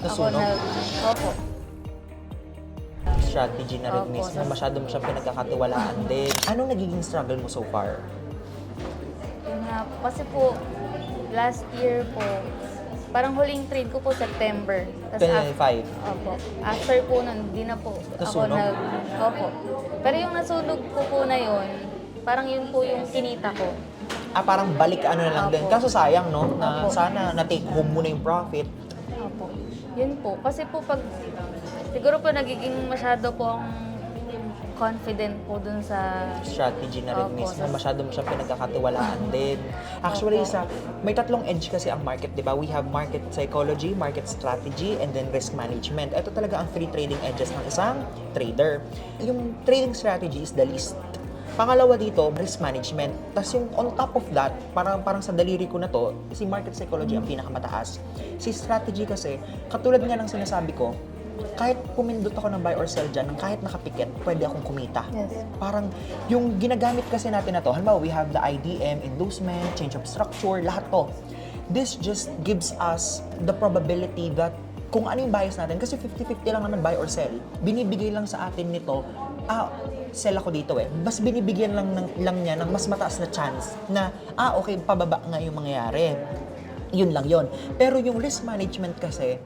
ako Nasunog? Opo. Strategy na rin Opo, mismo, masyado mo siyang pinagkakatiwalaan din. Anong nagiging struggle mo so far? Yun nga po. Kasi po, last year po, parang huling trade ko po September. Tas 2025? Opo. After po nun, di na po ako Nasunog? Opo. Pero yung nasunog ko po na yun, parang yun po yung kinita ko. Parang balik ano na lang din. Opo. Kaso sayang, no? Na Opo. sana na-take home mo na yung profit. Opo. Yun po. Kasi po pag, siguro po nagiging masyado po ang confident po dun sa... Strategy na rin Opo, mismo, sa- masyado mo siyang pinagkakatiwalaan din. Actually, Opo. may tatlong edge kasi ang market, di ba? We have market psychology, market strategy, and then risk management. Ito talaga ang three trading edges ng isang trader. Yung trading strategy is the least. Pangalawa dito, risk management. Tapos yung on top of that, parang sa daliri ko na to, si market psychology ang pinakamataas. Si strategy kasi, katulad nga ng sinasabi ko, kahit pumindot ako ng buy or sell dyan, ng kahit nakapikit, pwede akong kumita. Yes. Parang yung ginagamit kasi natin na to, halimbawa we have the IDM, inducement, change of structure, lahat to. This just gives us the probability that kung ano yung bias natin, kasi 50-50 lang naman buy or sell, binibigay lang sa atin nito, sell ako dito eh. Mas binibigyan lang niya ng mas mataas na chance na, okay, pababa nga yung mangyayari. Yun lang yun. Pero yung risk management kasi,